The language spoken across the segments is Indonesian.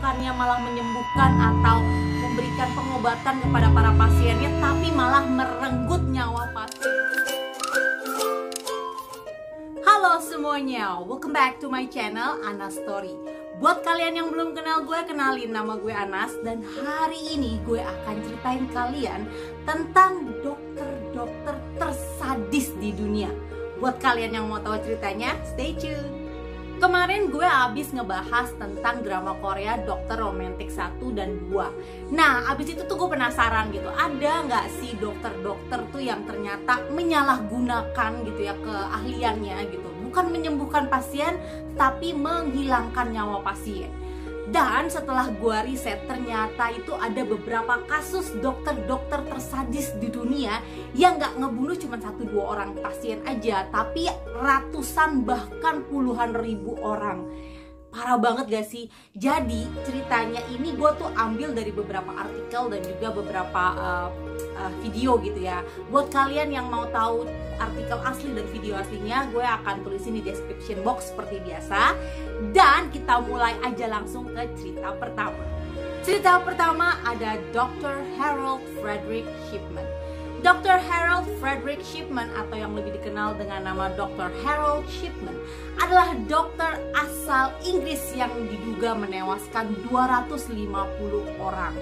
bukannya malah menyembuhkan atau memberikan pengobatan kepada para pasiennya, tapi malah merenggut nyawa pasien. Halo semuanya, welcome back to my channel Anas Story. Buat kalian yang belum kenal gue, kenalin, nama gue Anas. Dan hari ini gue akan ceritain kalian tentang dokter-dokter tersadis di dunia. Buat kalian yang mau tahu ceritanya, stay tune. Kemarin gue abis ngebahas tentang drama Korea Dokter Romantik 1 dan 2. Nah, abis itu tuh gue penasaran gitu, ada nggak sih dokter-dokter tuh yang ternyata menyalahgunakan gitu ya keahliannya gitu, bukan menyembuhkan pasien tapi menghilangkan nyawa pasien. Dan setelah gue riset, ternyata itu ada beberapa kasus dokter-dokter tersadis di dunia yang gak ngebunuh cuma 1-2 orang pasien aja, tapi ratusan bahkan puluhan ribu orang. Parah banget gak sih? Jadi ceritanya ini gue tuh ambil dari beberapa artikel dan juga beberapa video gitu ya. Buat kalian yang mau tahu artikel asli dan video aslinya, gue akan tulisin di description box seperti biasa. Dan kita mulai aja langsung ke cerita pertama. Cerita pertama ada Dr. Harold Frederick Shipman. Dr. Harold Frederick Shipman atau yang lebih dikenal dengan nama Dr. Harold Shipman adalah dokter asal Inggris yang diduga menewaskan 250 orang.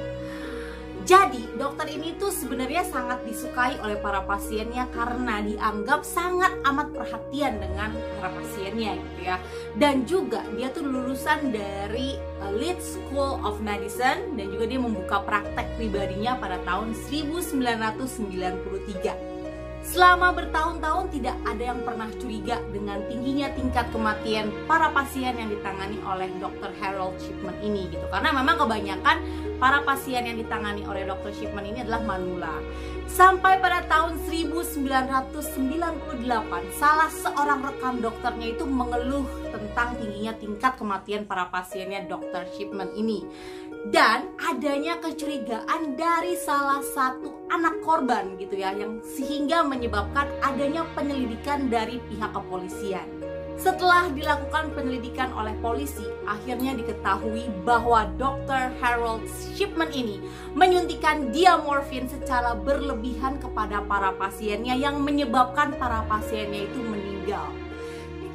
Jadi dokter ini tuh sebenarnya sangat disukai oleh para pasiennya karena dianggap sangat amat perhatian dengan para pasiennya gitu ya. Dan juga dia tuh lulusan dari Leeds School of Medicine dan juga dia membuka praktek pribadinya pada tahun 1993. Selama bertahun-tahun tidak ada yang pernah curiga dengan tingginya tingkat kematian para pasien yang ditangani oleh Dr. Harold Shipman ini gitu. Karena memang kebanyakan para pasien yang ditangani oleh Dr. Shipman ini adalah manula. Sampai pada tahun 1998, salah seorang rekan dokternya itu mengeluh tentang tingginya tingkat kematian para pasiennya Dr. Shipman ini. Dan adanya kecurigaan dari salah satu anak korban gitu ya, yang sehingga menyebabkan adanya penyelidikan dari pihak kepolisian. Setelah dilakukan penyelidikan oleh polisi, akhirnya diketahui bahwa Dr. Harold Shipman ini menyuntikkan diamorfin secara berlebihan kepada para pasiennya yang menyebabkan para pasiennya itu meninggal.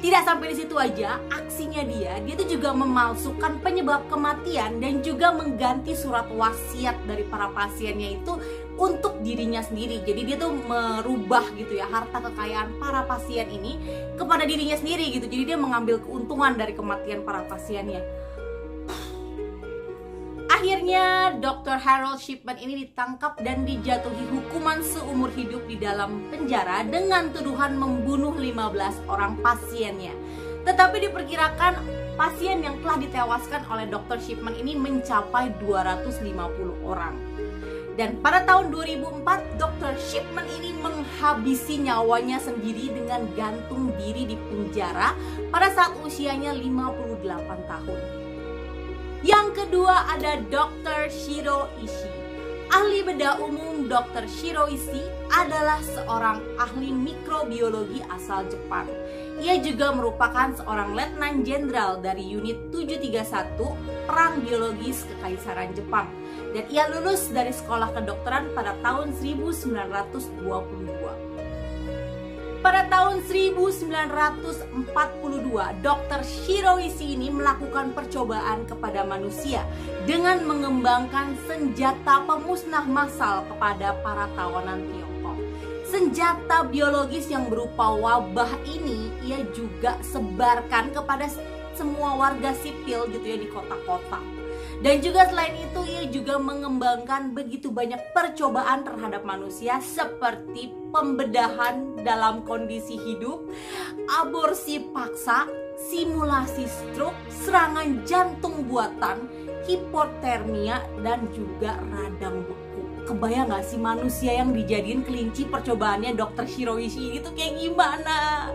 Tidak sampai di situ aja, aksinya dia tuh juga memalsukan penyebab kematian dan juga mengganti surat wasiat dari para pasiennya itu untuk dirinya sendiri. Jadi dia tuh merubah gitu ya harta kekayaan para pasien ini kepada dirinya sendiri gitu. Jadi dia mengambil keuntungan dari kematian para pasiennya. Akhirnya Dr. Harold Shipman ini ditangkap dan dijatuhi hukuman seumur hidup di dalam penjara dengan tuduhan membunuh 15 orang pasiennya. Tetapi diperkirakan pasien yang telah ditewaskan oleh Dr. Shipman ini mencapai 250 orang. Dan pada tahun 2004, Dr. Shipman ini menghabisi nyawanya sendiri dengan gantung diri di penjara pada saat usianya 58 tahun. Yang kedua ada Dr. Shiro Ishii. Ahli bedah umum Dr. Shiro Ishii adalah seorang ahli mikrobiologi asal Jepang. Ia juga merupakan seorang letnan jenderal dari unit 731 Perang Biologis Kekaisaran Jepang. Dan ia lulus dari sekolah kedokteran pada tahun 1922. Pada tahun 1942, Dr. Shiro Ishii ini melakukan percobaan kepada manusia dengan mengembangkan senjata pemusnah massal kepada para tawanan Tiongkok. Senjata biologis yang berupa wabah ini ia juga sebarkan kepada semua warga sipil gitu ya di kota-kota. Dan juga selain itu ia juga mengembangkan begitu banyak percobaan terhadap manusia seperti pembedahan dalam kondisi hidup, aborsi paksa, simulasi stroke, serangan jantung buatan, hipotermia, dan juga radang beku. Kebayang gak sih manusia yang dijadiin kelinci percobaannya Dr. Shiro Ishii itu kayak gimana?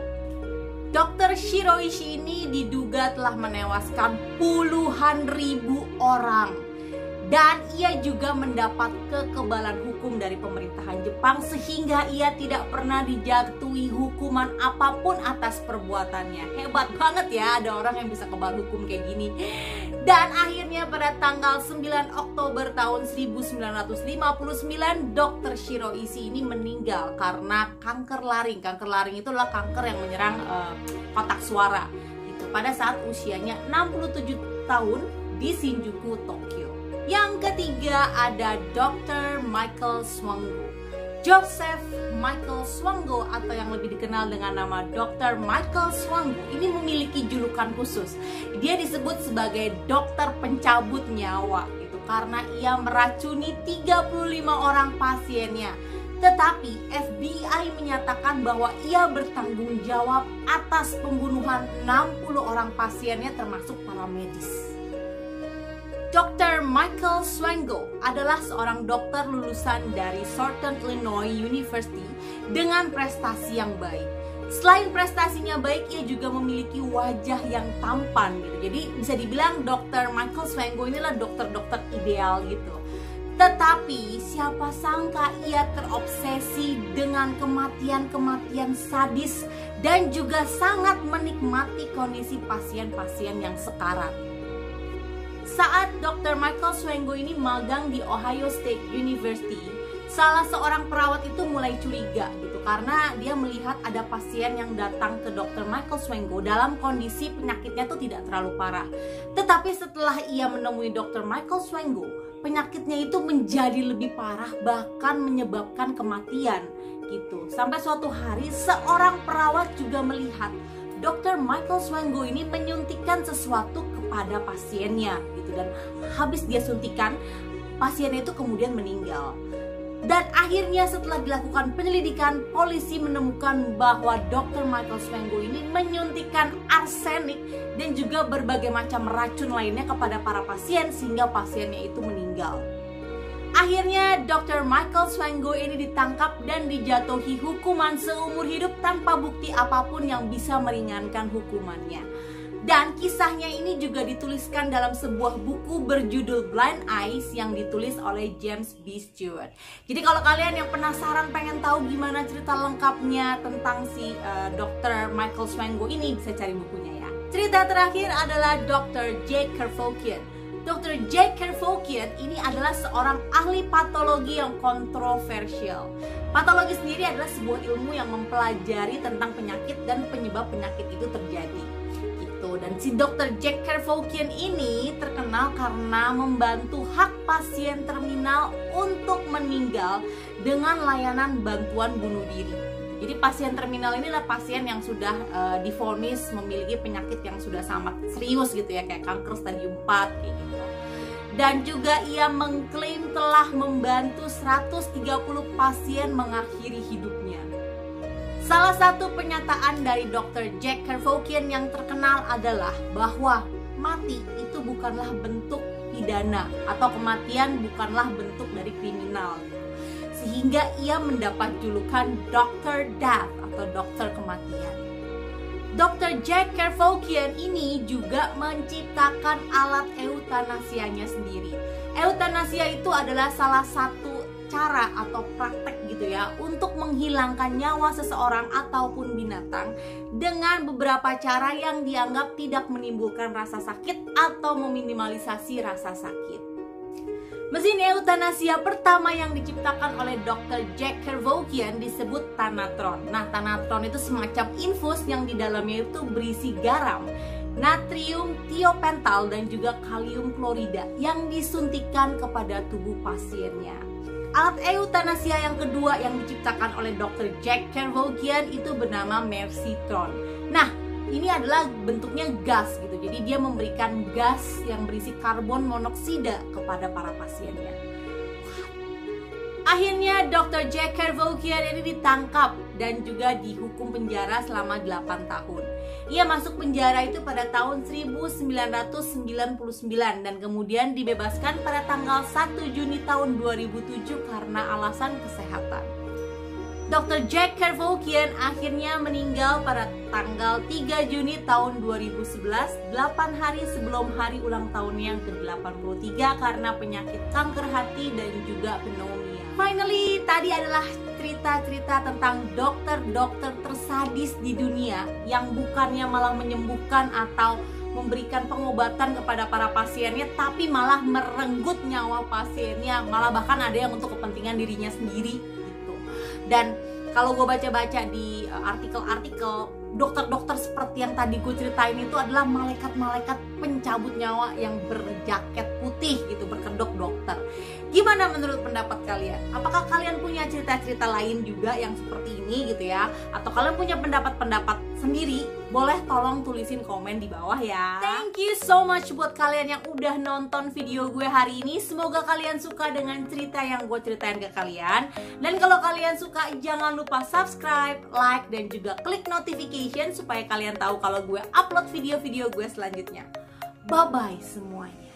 Dr. Shiro Ishii ini diduga telah menewaskan puluhan ribu orang. Dan ia juga mendapat kekebalan hukum dari pemerintahan Jepang sehingga ia tidak pernah dijatuhi hukuman apapun atas perbuatannya. Hebat banget ya, ada orang yang bisa kebal hukum kayak gini. Dan akhirnya pada tanggal 9 Oktober tahun 1959, Dr. Shiro Ishii ini meninggal karena kanker laring. Kanker laring itu adalah kanker yang menyerang kotak suara. Itu pada saat usianya 67 tahun di Shinjuku, Tokyo. Yang ketiga ada Dr. Michael Swango. Joseph Michael Swango atau yang lebih dikenal dengan nama Dr. Michael Swango ini memiliki julukan khusus. Dia disebut sebagai dokter pencabut nyawa gitu karena ia meracuni 35 orang pasiennya. Tetapi FBI menyatakan bahwa ia bertanggung jawab atas pembunuhan 60 orang pasiennya termasuk para medis. Dr. Michael Swango adalah seorang dokter lulusan dari Southern Illinois University dengan prestasi yang baik. Selain prestasinya baik, ia juga memiliki wajah yang tampan gitu. Jadi bisa dibilang Dr. Michael Swango inilah dokter-dokter ideal gitu. Tetapi siapa sangka ia terobsesi dengan kematian-kematian sadis dan juga sangat menikmati kondisi pasien-pasien yang sekarat. Saat Dr. Michael Swango ini magang di Ohio State University, salah seorang perawat itu mulai curiga gitu karena dia melihat ada pasien yang datang ke Dr. Michael Swango dalam kondisi penyakitnya itu tidak terlalu parah. Tetapi setelah ia menemui Dr. Michael Swango, penyakitnya itu menjadi lebih parah bahkan menyebabkan kematian gitu. Sampai suatu hari seorang perawat juga melihat Dr. Michael Swango ini menyuntikkan sesuatu kepada pasiennya gitu, dan habis dia suntikan pasiennya itu kemudian meninggal. Dan akhirnya setelah dilakukan penyelidikan, polisi menemukan bahwa Dr. Michael Swango ini menyuntikkan arsenik dan juga berbagai macam racun lainnya kepada para pasien sehingga pasiennya itu meninggal. Akhirnya Dr. Michael Swango ini ditangkap dan dijatuhi hukuman seumur hidup tanpa bukti apapun yang bisa meringankan hukumannya. Dan kisahnya ini juga dituliskan dalam sebuah buku berjudul Blind Eyes yang ditulis oleh James B. Stewart. Jadi kalau kalian yang penasaran pengen tahu gimana cerita lengkapnya tentang si Dr. Michael Swango ini, bisa cari bukunya ya. Cerita terakhir adalah Dr. J. Kevorkian. Dr. J. Kevorkian ini adalah seorang ahli patologi yang kontroversial. Patologi sendiri adalah sebuah ilmu yang mempelajari tentang penyakit dan penyebab penyakit itu terjadi. Dan si Dr. J. Kevorkian ini terkenal karena membantu hak pasien terminal untuk meninggal dengan layanan bantuan bunuh diri. Jadi pasien terminal ini adalah pasien yang sudah divonis memiliki penyakit yang sudah sangat serius gitu ya, kayak kanker stadium 4 kayak gitu. Dan juga ia mengklaim telah membantu 130 pasien mengakhiri hidupnya. Salah satu pernyataan dari Dr. J. Kevorkian yang terkenal adalah bahwa mati itu bukanlah bentuk pidana atau kematian bukanlah bentuk dari kriminal. Sehingga ia mendapat julukan Dr. Death atau dokter kematian. Dr. J. Kevorkian ini juga menciptakan alat eutanasianya sendiri. Eutanasia itu adalah salah satu cara atau praktek gitu ya untuk menghilangkan nyawa seseorang ataupun binatang dengan beberapa cara yang dianggap tidak menimbulkan rasa sakit atau meminimalisasi rasa sakit. Mesin eutanasia pertama yang diciptakan oleh Dr. J. Kevorkian disebut Thanatron. Nah, Thanatron itu semacam infus yang di dalamnya itu berisi garam, natrium thiopental dan juga kalium klorida yang disuntikan kepada tubuh pasiennya. Alat eutanasia yang kedua yang diciptakan oleh Dr. J. Kevorkian itu bernama Mercytron. Nah, ini adalah bentuknya gas gitu. Jadi dia memberikan gas yang berisi karbon monoksida kepada para pasiennya. Akhirnya Dr. J. Kevorkian ini ditangkap dan juga dihukum penjara selama 8 tahun. Ia masuk penjara itu pada tahun 1999 dan kemudian dibebaskan pada tanggal 1 Juni tahun 2007 karena alasan kesehatan. Dr. Jack Kevorkian akhirnya meninggal pada tanggal 3 Juni tahun 2011, 8 hari sebelum hari ulang tahunnya yang ke-83 karena penyakit kanker hati dan juga pneumonia. Finally, tadi adalah cerita-cerita tentang dokter-dokter tersadis di dunia yang bukannya malah menyembuhkan atau memberikan pengobatan kepada para pasiennya, tapi malah merenggut nyawa pasiennya, malah bahkan ada yang untuk kepentingan dirinya sendiri gitu. Dan kalau gue baca-baca di artikel-artikel, dokter-dokter seperti yang tadi gue ceritain itu adalah malaikat-malaikat pencabut nyawa yang berjaket putih gitu, berkedok dokter. Gimana menurut pendapat kalian? Apakah kalian punya cerita-cerita lain juga yang seperti ini gitu ya? Atau kalian punya pendapat-pendapat sendiri? Boleh tolong tulisin komen di bawah ya. Thank you so much buat kalian yang udah nonton video gue hari ini. Semoga kalian suka dengan cerita yang gue ceritain ke kalian. Dan kalau kalian suka, jangan lupa subscribe, like, dan juga klik notification supaya kalian tahu kalau gue upload video-video gue selanjutnya. Bye-bye semuanya.